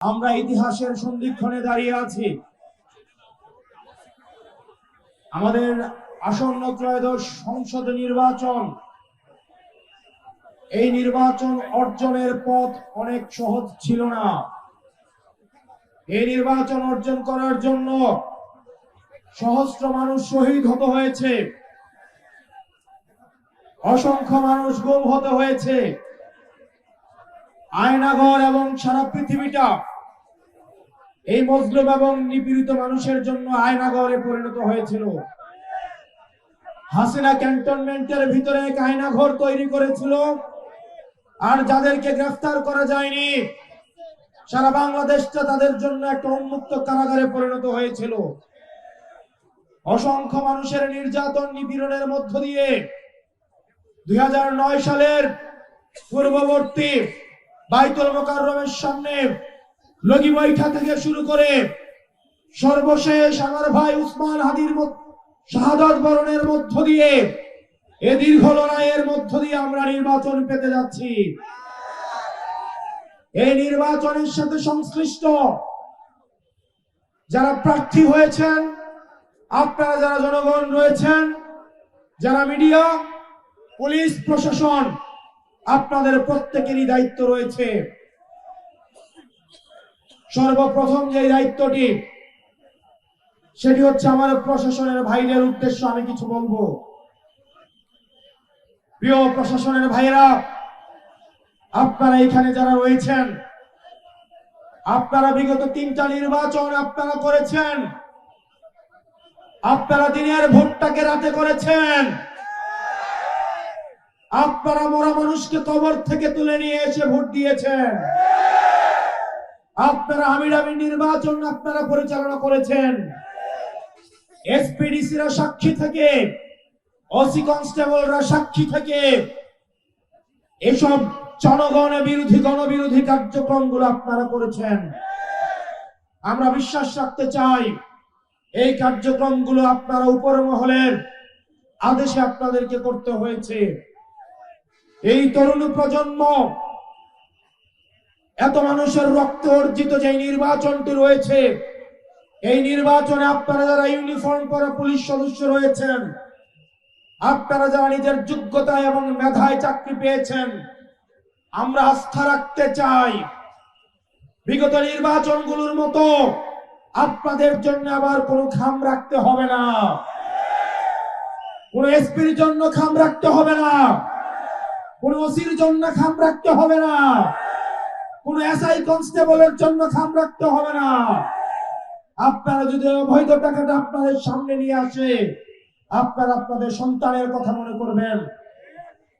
আমরা ইতিহাসের সন্ধিক্ষণে দাঁড়িয়ে আছি। আমাদের আসন্ন ত্রয়োদশ সংসদ নির্বাচন, এই নির্বাচন অর্জনের পথ অনেক সহজ ছিল না। এই নির্বাচন অর্জন করার জন্য সহস্র মানুষ শহীদ হতে হয়েছে, অসংখ্য মানুষ গুম হতে হয়েছে। আয়নাঘর এবং সারা পৃথিবীটা এই মজলুম এবং নিপীড়িত মানুষের জন্য আয়নাঘরে পরিণত হয়েছিল। হাসিনা ক্যান্টনমেন্টের ভিতরে এক আয়নাঘর তৈরি করেছিল, আর যাদেরকে গ্রেফতার করা যায়নি সারা বাংলাদেশটা তাদের জন্য একটা উন্মুক্ত কারাগারে পরিণত হয়েছিল। অসংখ্য মানুষের নির্যাতন নিপীড়নের মধ্য দিয়ে 2009 সালের পূর্ববর্তী বাইতুল মোকাররমের সামনে লগি বৈঠা থেকে শুরু করে সর্বশেষ আমার ভাই উসমান হাদির শাহাদাত বরণের মধ্য দিয়ে এ দীর্ঘ লড়াইয়ের মধ্য দিয়ে আমরা নির্বাচন পেতে যাচ্ছি। এই নির্বাচনের সাথে সংশ্লিষ্ট যারা প্রার্থী হয়েছেন, আপনারা যারা জনগণ রয়েছেন, যারা মিডিয়া, পুলিশ প্রশাসন, আপনাদের প্রত্যেকেরই দায়িত্ব রয়েছে। সর্বপ্রথম যে দায়িত্বটি, সেটি হচ্ছে আমার প্রশাসনের ভাইদের উদ্দেশ্যে আমি কিছু বলবো। প্রিয় প্রশাসনের ভাইরা, আপনারা এখানে যারা রয়েছেন, আপনারা বিগত 3টা নির্বাচন আপনারা করেছেন। আপনারা দিনের ভোটটাকে রাতে করেছেন। আপনারা মরা মানুষকে কবর থেকে তুলে নিয়ে এসে ভোট দিয়েছেন। আপনারা আমিরামি নির্বাচন আপনারা পরিচালনা করেছেন। এসপিডিসিরা সাক্ষী থেকে, ওসি কনস্টেবলরা সাক্ষী থেকে এসব জনগণ বিরোধী গণবিরোধী কার্যক্রমগুলো আপনারা করেছেন। আমরা বিশ্বাস রাখতে চাই এই কার্যক্রমগুলো আপনারা উপর মহলের আদেশে আপনাদেরকে করতে হয়েছে। এই তরুণ প্রজন্ম, এত মানুষের রক্ত অর্জিত যে নির্বাচনটি রয়েছে, এই নির্বাচনে আপনারা যারা ইউনিফর্ম পরা পুলিশ সদস্য রয়েছেন, আপনারা যারা নিজের যোগ্যতা এবং মেধায় চাকরি পেয়েছেন, আমরা আস্থা রাখতে চাই বিগত নির্বাচনগুলোর মতো আপনাদের জন্য আবার কোনো খাম রাখতে হবে না, কোন এসপির জন্য খাম রাখতে হবে না, কোন ওসির জন্য খাম রাখতে হবে না, কোন এসআই কনস্টেবলের জন্য খাম রাখতে হবে না। আপনারা যদি অবৈধ টাকাটা আপনাদের সামনে নিয়ে আসে, আপনারা আপনাদের সন্তানের কথা মনে করবেন,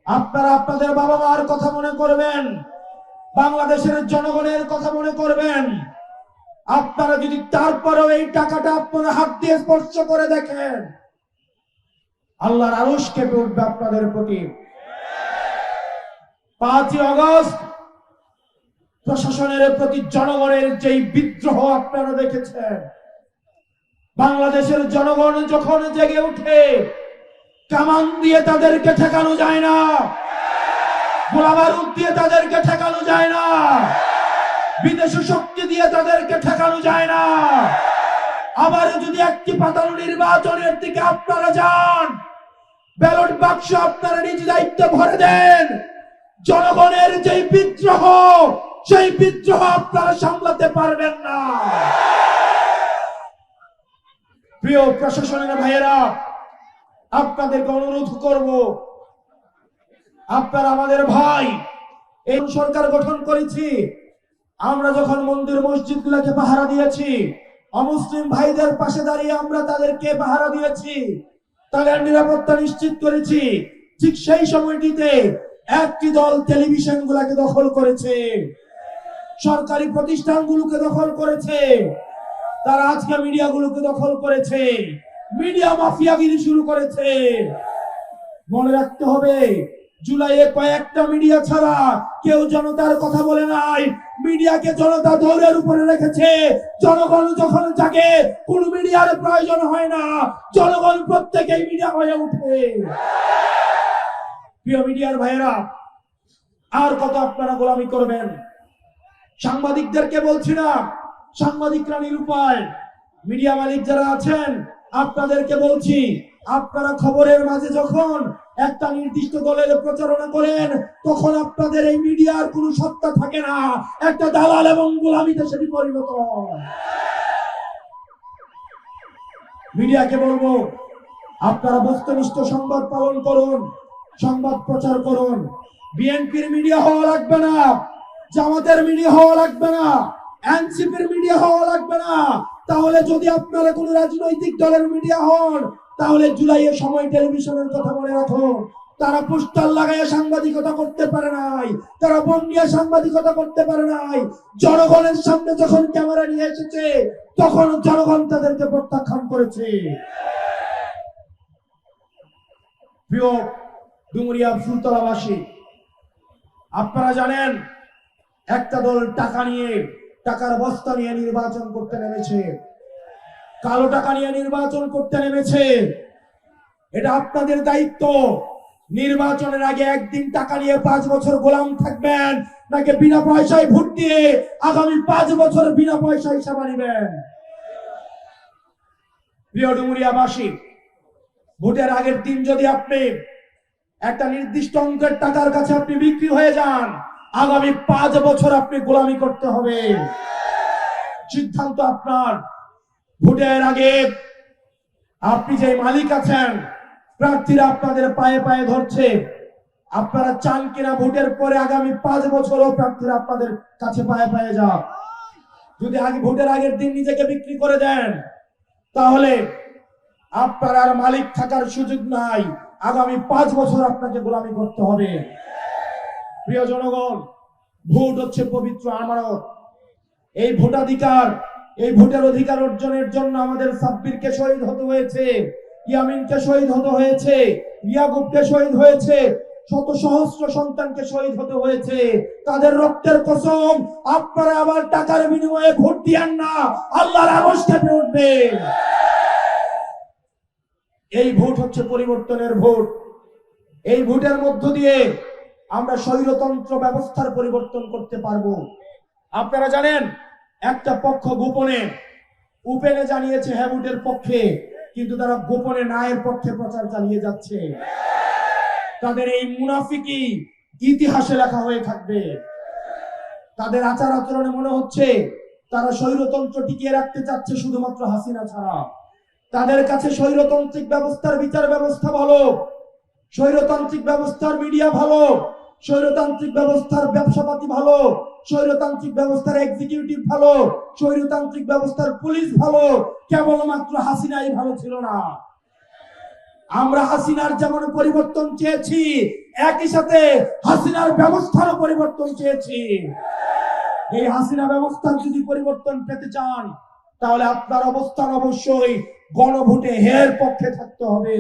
আপনারা আপনাদের বাবা মার কথা মনে করবেন, বাংলাদেশের জনগণের কথা মনে করবেন। আপনারা যদি তারপরেও এই টাকাটা আপনারা হাত দিয়ে স্পর্শ করে দেখেন, আল্লাহর আরশ কেঁপে উঠবে আপনাদের প্রতি। 5ই আগস্ট প্রশাসনের প্রতি জনগণের যেই বিদ্রোহ আপনারা দেখেছেন, বাংলাদেশের জনগণ যখন জেগে উঠে, কামান দিয়ে তাদেরকে ঠেকানো যায় না, গোলাবারুদ দিয়ে তাদেরকে ঠেকানো যায় না, বিদেশি শক্তি দিয়ে তাদেরকে ঠেকানো যায় না। আবার যদি একটি পাতানো নির্বাচনের দিকে আপনারা যান, ব্যালট বাক্স আপনারা নিজ দায়িত্বে ভরে দেন, জনগণের যেই বিদ্রোহ, সেই বিদ্রোহ আপনারা সামলাতে পারবেন না। প্রিয় প্রশাসনের ভাইয়েরা, আপনাদেরকে অনুরোধ করব, আপনারা আমাদের ভাই। এই সরকার গঠন করেছি, আমরা যখন মন্দির মসজিদ গুলাকে পাহারা দিয়েছি, অমুসলিম ভাইদের পাশে দাঁড়িয়ে আমরা তাদেরকে পাহারা দিয়েছি, তাদের নিরাপত্তা নিশ্চিত করেছি। ঠিক সেই সময়টিতে একটি দল টেলিভিশন গুলাকে দখল করেছে, সরকারি প্রতিষ্ঠানগুলোকে দখল করেছে, তারা আজকে মিডিয়াগুলোকে দখল করেছে, মিডিয়া মাফিয়াগিরি শুরু করেছে। মনে রাখতে হবে, জুলাইয়ে কয়েকটা মিডিয়া ছাড়া কেউ জনতার কথা বলে নাই। মিডিয়াকে জনতা দৌড়ের উপরে রেখেছে। জনগণ যখন জাগে, কোন মিডিয়ার প্রয়োজন হয় না, জনগণ প্রত্যেকেই মিডিয়া হয়ে উঠে। প্রিয় মিডিয়ার ভাইয়েরা, আর কত আপনারা গোলামি করবেন? সাংবাদিকদেরকে বলছি না, সাংবাদিকরা নিরুপায়। মিডিয়া মালিক যারা আছেন আপনাদেরকে বলছি, আপনারা খবরের মাঝে যখন একটা নির্দিষ্ট দলের প্রচারণা করেন তখন আপনাদের এই মিডিয়ার কোনো সত্তা থাকে না, একটা দালাল এবং গোলামিতে সেটি পরিণত হয়। মিডিয়াকে বলবো, আপনারা বস্তুনিষ্ঠ সংবাদ পালন করুন, সংবাদ প্রচার করুন। বিএনপির মিডিয়া হওয়া লাগবে না, জামাতের মিডিয়া হওয়া লাগবে না, এনসিপির মিডিয়া হওয়া লাগবে না। তাহলে যদি আপনারা কোন রাজনৈতিক দলের মিডিয়া হন তাহলে জুলাইয়ের সময় টেলিভিশনের কথা মনে রাখুন। তারা পোস্টার লাগাইয়া সাংবাদিকতা করতে পারে নাই, তারা বন্ডিয়া সাংবাদিকতা করতে পারে নাই। জনগণের সামনে যখন ক্যামেরা নিয়ে এসেছে তখন জনগণ তাদেরকে প্রত্যাখ্যান করেছে। প্রিয় ডুমুরিয়া ফুলতলাবাসী, আপনারা জানেন একটা দল টাকা নিয়ে, টাকার বস্তা নিয়ে নির্বাচন করতে নেমেছে, কালো টাকা নিয়ে নির্বাচন করতে নেমেছে। এটা আপনাদের দায়িত্ব। নির্বাচনের আগে একদিন টাকা নিয়ে 5 বছর গোলাম থাকবেন নাকি বিনা পয়সায় ভোট দিয়ে আগামী 5 বছর বিনা পয়সায় সেবা নিবেন? প্রিয় ডুমুরিয়াবাসী, ভোটের আগের দিন যদি আপনি একটা নির্দিষ্ট অঙ্কের টাকার কাছে আপনি বিক্রি হয়ে যান, আগামী 5 বছর আপনি গোলামি করতে হবে। সিদ্ধান্ত আপনার। ভোটের আগে আপনি যে মালিক আছেন, প্রার্থীরা আপনাদের পায়ে পায়ে ধরছে, আপনারা চান কিনা ভোটের পরে আগামী 5 বছরও প্রার্থীরা আপনাদের কাছে পায়ে পায়ে যাক? যদি আগে ভোটের আগের দিন নিজেকে বিক্রি করে দেন তাহলে আপনার আর মালিক থাকার সুযোগ নাই, আগামী 5 বছর আপনাকে গোলামি করতে হবে। প্রিয় জনগণ, ভোট হচ্ছে পবিত্র আমানত। এই ভোটাধিকার, এই ভোটের অধিকার অর্জনের জন্য আমাদের সাব্বিরকে শহীদ হতে হয়েছে, ইয়ামিনকে শহীদ হতে হয়েছে, ইয়াকুবকে শহীদ হয়েছে, শত সহস্র সন্তানকে শহীদ হতে হয়েছে। তাদের রক্তের কসম, আপনারা আবার টাকার বিনিময়ে ভোট দিয়েন না, আল্লাহর আরশ কেঁপে উঠবে। এই ভোট হচ্ছে পরিবর্তনের ভোট। এই ভোটের মধ্য দিয়ে আমরা স্বৈরতন্ত্র ব্যবস্থার পরিবর্তন করতে পারবো। আপনারা জানেন একটা পক্ষ গোপনে উপেনে জানিয়েছে হ্যাঁ ভোটের পক্ষে, কিন্তু তারা গোপনে নায়ের পক্ষে প্রচার চালিয়ে যাচ্ছে। তাদের এই মুনাফিকি ইতিহাসে লেখা হয়ে থাকবে। তাদের আচার আচরণে মনে হচ্ছে তারা স্বৈরতন্ত্র টিকিয়ে রাখতে চাচ্ছে শুধুমাত্র হাসিনা ছাড়া। তাদের কাছে স্বৈরতান্ত্রিক ব্যবস্থার বিচার ব্যবস্থা ভালো, স্বৈরতান্ত্রিক ব্যবস্থার মিডিয়া ভালো, স্বৈরতান্ত্রিক ব্যবস্থার ব্যবসাপাতি ভালো, স্বৈরতান্ত্রিক ব্যবস্থার এক্সিকিউটিভ ভালো, স্বৈরতান্ত্রিক ব্যবস্থার পুলিশ ভালো, কেবলমাত্র হাসিনাই ভালো ছিল না। আমরা হাসিনার যেমন পরিবর্তন চেয়েছি, একই সাথে হাসিনার ব্যবস্থারও পরিবর্তন চেয়েছি। এই হাসিনা ব্যবস্থার যদি পরিবর্তন পেতে চান তাহলে আপনার অবস্থান অবশ্যই গণভোটে হের পক্ষে থাকতে হবে।